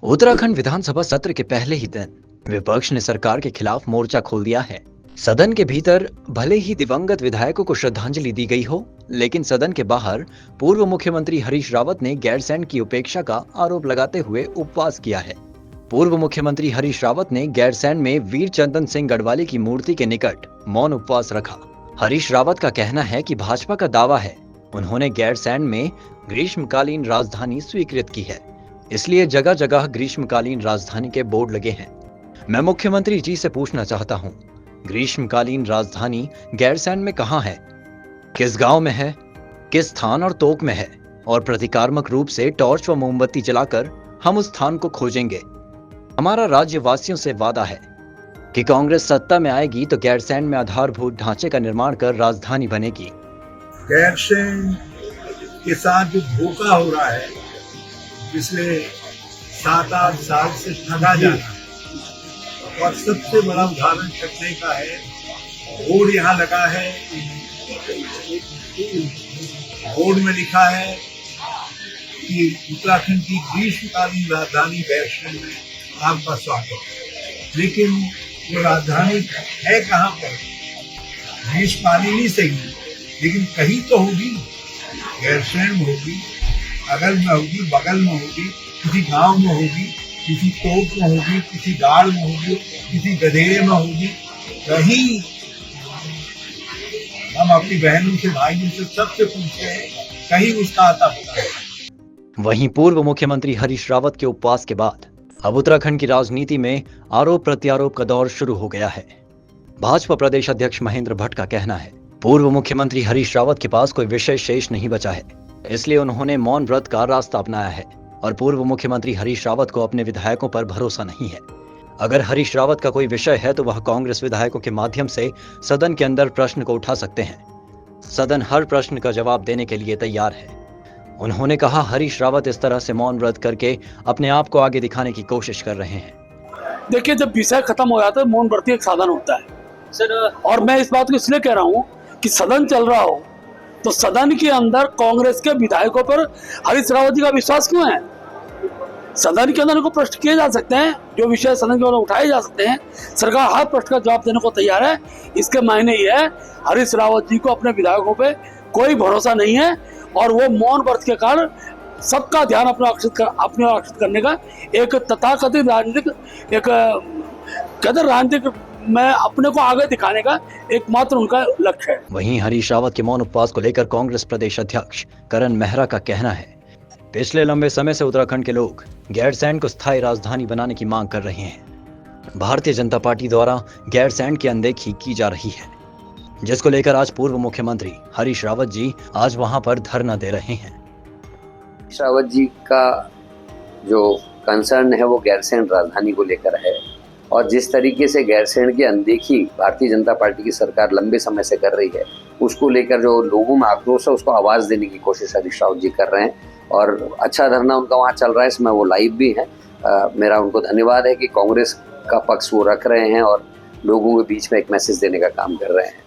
उत्तराखंड विधानसभा सत्र के पहले ही दिन विपक्ष ने सरकार के खिलाफ मोर्चा खोल दिया है। सदन के भीतर भले ही दिवंगत विधायकों को श्रद्धांजलि दी गई हो, लेकिन सदन के बाहर पूर्व मुख्यमंत्री हरीश रावत ने गैरसैंण की उपेक्षा का आरोप लगाते हुए उपवास किया है। पूर्व मुख्यमंत्री हरीश रावत ने गैरसैंण में वीर चंदन सिंह गढ़वाली की मूर्ति के निकट मौन उपवास रखा। हरीश रावत का कहना है कि भाजपा का दावा है उन्होंने गैरसैंण में ग्रीष्मकालीन राजधानी स्वीकृत की है, इसलिए जगह जगह ग्रीष्मकालीन राजधानी के बोर्ड लगे हैं। मैं मुख्यमंत्री जी से पूछना चाहता हूं, ग्रीष्मकालीन राजधानी गैरसैंण में कहां है, किस गांव में है, किस स्थान और तोक में है, और प्रतीकात्मक रूप से टॉर्च व मोमबत्ती जलाकर हम उस स्थान को खोजेंगे। हमारा राज्यवासियों से वादा है कि कांग्रेस सत्ता में आएगी तो गैरसैंण में आधारभूत ढांचे का निर्माण कर राजधानी बनेगी। गैरसैंण के साथ जो धोखा हो रहा है, पिछले 7-8 साल से ठगा जाना है, और सबसे बड़ा उदाहरण करने का है, बोर्ड यहाँ लगा है, बोर्ड में लिखा है कि उत्तराखंड की ग्रीष्मकालीन राजधानी गैरसैंण में आपका स्वागत। लेकिन वो राजधानी है कहाँ पर? ग्रीष्मकालीन ही सही, लेकिन कहीं तो होगी, गैरसैंण में होगी, अगल में होगी, बगल में होगी, किसी गांव में होगी, किसी तोप में होगी, किसी गाड़ में होगी, किसी गधेरे में होगी। कहीं हम अपनी बहनों से, भाइयों से, सबसे पूछते हैं, कहीं उसका आता होता है। वहीं पूर्व मुख्यमंत्री हरीश रावत के उपवास के बाद अब उत्तराखंड की राजनीति में आरोप प्रत्यारोप का दौर शुरू हो गया है। भाजपा प्रदेश अध्यक्ष महेंद्र भट्ट का कहना है, पूर्व मुख्यमंत्री हरीश रावत के पास कोई विषय शेष नहीं बचा है, इसलिए उन्होंने मौन व्रत का रास्ता अपनाया है और पूर्व मुख्यमंत्री हरीश रावत को अपने विधायकों पर भरोसा नहीं है। अगर हरीश रावत का कोई विषय है तो वह कांग्रेस विधायकों के माध्यम से सदन के अंदर प्रश्न को उठा सकते हैं। सदन हर प्रश्न का जवाब देने के लिए तैयार है। उन्होंने कहा, हरीश रावत इस तरह से मौन व्रत करके अपने आप को आगे दिखाने की कोशिश कर रहे हैं। देखिए, जब विषय खत्म हो जाता है, मौन व्रत एक साधन होता है सर। और मैं इस बात को इसलिए कह रहा हूँ कि सदन चल रहा हो तो सदन के अंदर कांग्रेस के विधायकों पर हरीश रावत जी का विश्वास क्यों है? सदन के अंदर उनको प्रश्न किए जा सकते हैं, जो विषय सदन के अंदर उठाए जा सकते हैं। सरकार हर प्रश्न का जवाब देने को तैयार है। इसके मायने ये है, हरीश रावत जी को अपने विधायकों पे कोई भरोसा नहीं है और वो मौन व्रत के कारण सबका ध्यान अपने आकर्षित करने का एक तथाकथित राजनीतिक में अपने को आगे दिखाने का एकमात्र उनका लक्ष्य है। वहीं हरीश रावत के मौन उपवास को लेकर कांग्रेस प्रदेश अध्यक्ष करण मेहरा का कहना है, पिछले लंबे समय से उत्तराखंड के लोग गैरसैंण को स्थायी राजधानी बनाने की मांग कर रहे हैं। भारतीय जनता पार्टी द्वारा गैरसैंण की अनदेखी की जा रही है, जिसको लेकर आज पूर्व मुख्यमंत्री हरीश रावत जी आज वहां पर धरना दे रहे हैं। हरीश रावत जी का जो कंसर्न है वो गैरसैंण राजधानी को लेकर है, और जिस तरीके से गैरसैंण की अनदेखी भारतीय जनता पार्टी की सरकार लंबे समय से कर रही है, उसको लेकर जो लोगों में आक्रोश है उसको आवाज़ देने की कोशिश हरीश रावत जी कर रहे हैं। और अच्छा धरना उनका वहाँ चल रहा है, इसमें वो लाइव भी है। मेरा उनको धन्यवाद है कि कांग्रेस का पक्ष वो रख रहे हैं और लोगों के बीच में एक मैसेज देने का काम कर रहे हैं।